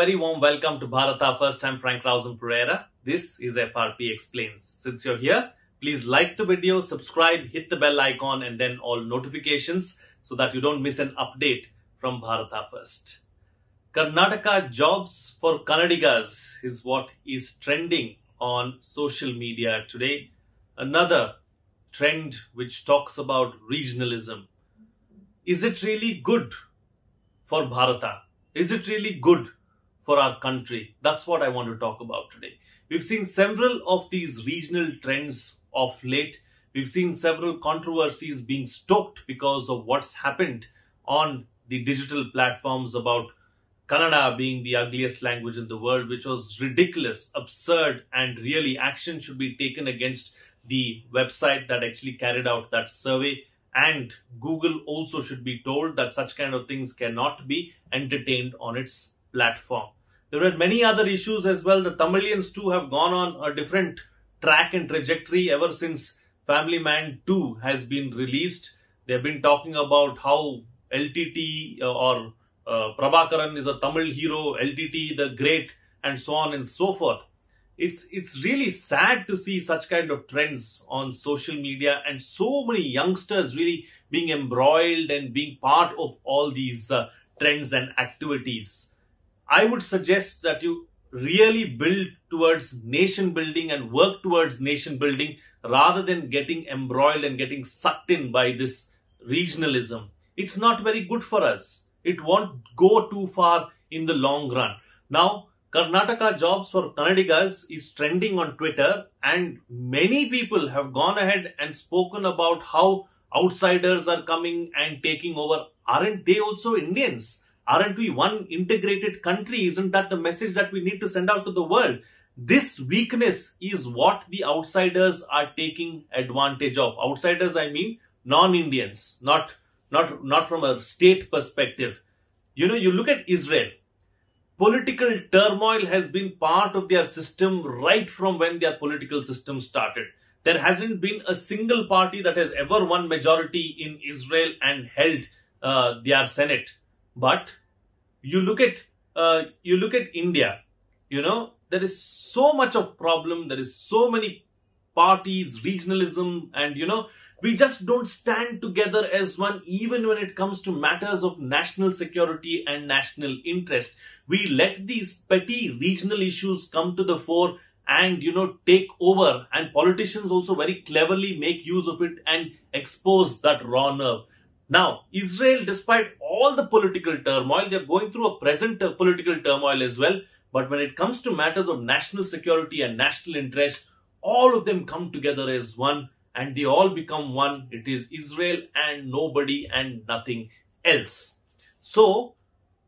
very warm welcome to Bharata First. I'm Frank Rausen Pereira. This is FRP Explains. Since you're here, please like the video, subscribe, hit the bell icon and then all notifications so that you don't miss an update from Bharata First. Karnataka jobs for Kannadigas is what is trending on social media today. Another trend which talks about regionalism. Is it really good for Bharata? Is it really good for our country? That's what I want to talk about today. We've seen several of these regional trends of late. We've seen several controversies being stoked because of what's happened on the digital platforms about Kannada being the ugliest language in the world, which was ridiculous, absurd, and really action should be taken against the website that actually carried out that survey. And Google also should be told that such kind of things cannot be entertained on its platform. There were many other issues as well. The Tamilians too have gone on a different track and trajectory ever since Family Man 2 has been released. They've been talking about how LTT or Prabhakaran is a Tamil hero, LTT the great, and so on and so forth. It's really sad to see such kind of trends on social media and so many youngsters really being embroiled and being part of all these trends and activities. I would suggest that you really build towards nation building and work towards nation building rather than getting embroiled and getting sucked in by this regionalism. It's not very good for us. It won't go too far in the long run. Now, Karnataka jobs for Kannadigas is trending on Twitter, and many people have gone ahead and spoken about how outsiders are coming and taking over. Aren't they also Indians? Aren't we one integrated country? Isn't that the message that we need to send out to the world? This weakness is what the outsiders are taking advantage of. Outsiders, I mean non-Indians, not from a state perspective. You know, you look at Israel. Political turmoil has been part of their system right from when their political system started. There hasn't been a single party that has ever won majority in Israel and held their Senate. But you look at India. You know, there is so much of problem. There is so many parties, regionalism, and we just don't stand together as one, even when it comes to matters of national security and national interest. We let these petty regional issues come to the fore and, take over. And politicians also very cleverly make use of it and expose that raw nerve. Now, Israel, despite all the political turmoil, they're going through a present political turmoil as well. But when it comes to matters of national security and national interest, all of them come together as one. And they all become one. It is Israel and nobody and nothing else. So,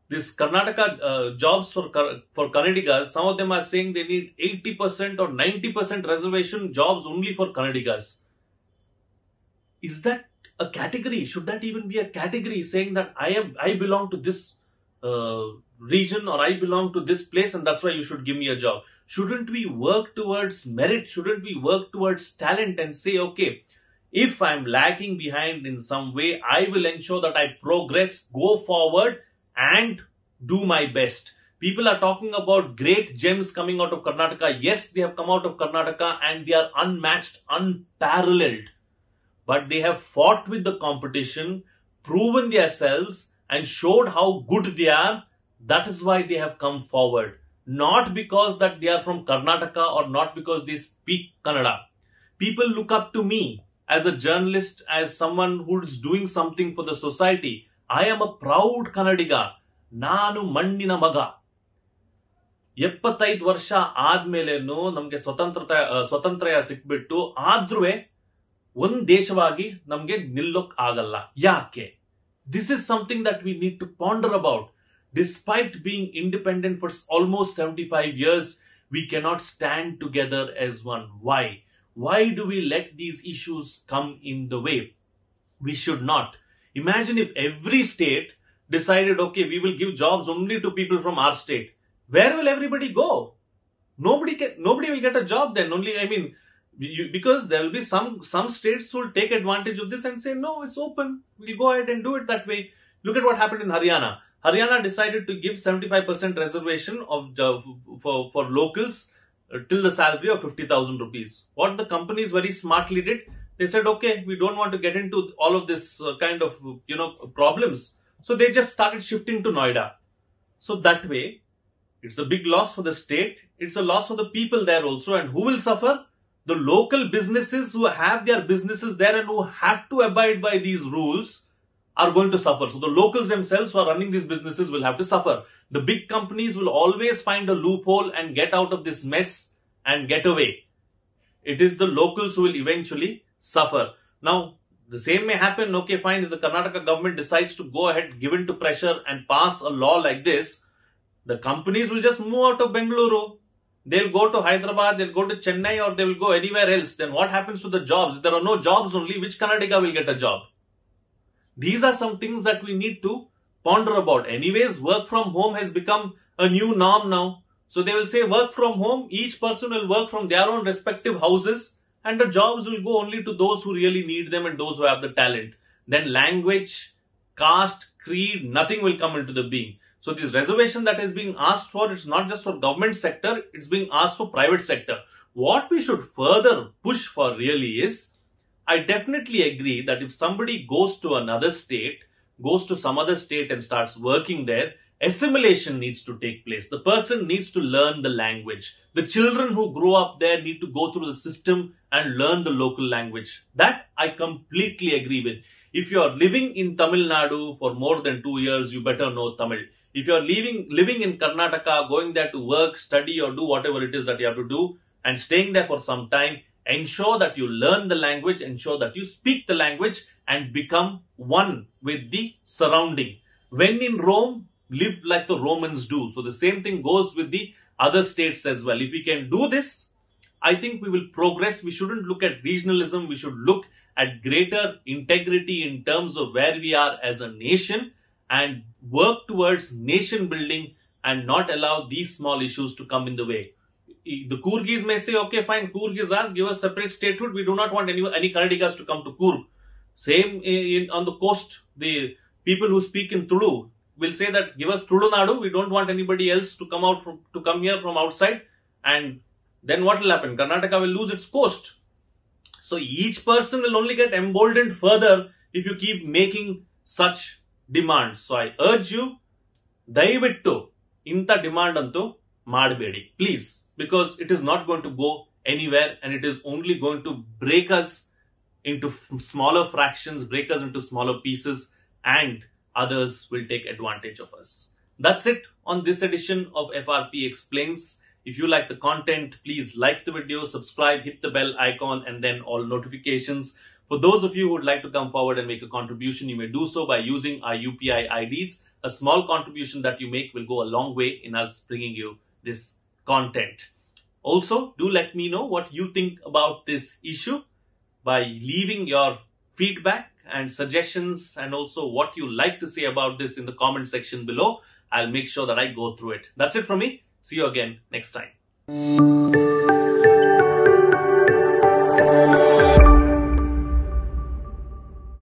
this Karnataka jobs for Kannadigas, some of them are saying they need 80% or 90% reservation jobs only for Kannadigas. Is that a category? Should that even be a category saying that I belong to this region or I belong to this place and that's why you should give me a job? Shouldn't we work towards merit? Shouldn't we work towards talent and say, okay, if I'm lagging behind in some way, I will ensure that I progress, go forward and do my best. People are talking about great gems coming out of Karnataka. Yes, they have come out of Karnataka and they are unmatched, unparalleled. But they have fought with the competition, proven themselves and showed how good they are. That is why they have come forward. Not because that they are from Karnataka or not because they speak Kannada. People look up to me as a journalist, as someone who is doing something for the society. I am a proud Kannadiga. Nanu mannina maga. 75 ವರ್ಷ ಆದ್ಮೇಲೇನು ನಮಗೆ ಸ್ವತಂತ್ರ ಸಿಕ್ಬಿಟ್ಟು ಆದ್ರೂ ಒಂದ್ ದೇಶವಾಗಿ ನಮಗೆ ನಿಲ್ಲೋಕ್ ಆಗಲ್ಲ. ಯಾಕೆ? This is something that we need to ponder about. Despite being independent for almost 75 years, we cannot stand together as one. Why? Why do we let these issues come in the way? We should not. Imagine if every state decided, okay, we will give jobs only to people from our state. Where will everybody go? Nobody will get a job then. Because there will be some states who will take advantage of this and say, no, it's open. We'll go ahead and do it that way. Look at what happened in Haryana. Haryana decided to give 75% reservation of for locals till the salary of 50,000 rupees. What the companies very smartly did, they said, okay, we don't want to get into all of this kind of problems. So they just started shifting to Noida. So that way, it's a big loss for the state. It's a loss for the people there also. And who will suffer? The local businesses who have their businesses there and who have to abide by these rules are going to suffer. So the locals themselves who are running these businesses will have to suffer. The big companies will always find a loophole and get out of this mess and get away. It is the locals who will eventually suffer. Now, the same may happen, okay, fine, if the Karnataka government decides to go ahead, give in to pressure and pass a law like this, the companies will just move out of Bengaluru. They'll go to Hyderabad, they'll go to Chennai, or they will go anywhere else. Then what happens to the jobs? If there are no jobs only, which Kannadiga will get a job? These are some things that we need to ponder about. Anyways, work from home has become a new norm now. So they will say work from home, each person will work from their own respective houses, and the jobs will go only to those who really need them and those who have the talent. Then language, caste, creed, nothing will come into the being. So this reservation that is being asked for, it's not just for government sector, it's being asked for private sector. What we should further push for really is, I definitely agree that if somebody goes to another state, goes to some other state and starts working there, assimilation needs to take place. The person needs to learn the language. The children who grow up there need to go through the system and learn the local language. That I completely agree with. If you are living in Tamil Nadu for more than 2 years, you better know Tamil. If you are living in Karnataka, going there to work, study or do whatever it is that you have to do and staying there for some time, ensure that you learn the language, ensure that you speak the language and become one with the surrounding. When in Rome, live like the Romans do. So the same thing goes with the other states as well. If we can do this, I think we will progress. We shouldn't look at regionalism. We should look at greater integrity in terms of where we are as a nation and work towards nation building and not allow these small issues to come in the way. The Coorgis may say, okay, fine, Coorg is us, give us separate statehood. We do not want any Kannadigas to come to Coorg. Same on the coast, the people who speak in Tulu will say that give us Tulu Nadu. We don't want anybody else to come here from outside. And then what will happen? Karnataka will lose its coast. So each person will only get emboldened further if you keep making such demands. So I urge you, dayavittu inta demand antu madbedi, please, because it is not going to go anywhere and it is only going to break us into smaller fractions, break us into smaller pieces, and others will take advantage of us. That's it on this edition of FRP Explains. If you like the content, please like the video, subscribe, hit the bell icon and then all notifications. For those of you who would like to come forward and make a contribution, you may do so by using our UPI IDs. A small contribution that you make will go a long way in us bringing you this content. Also, do let me know what you think about this issue by leaving your feedback and suggestions and also what you like to say about this in the comment section below. I'll make sure that I go through it. That's it from me. See you again next time.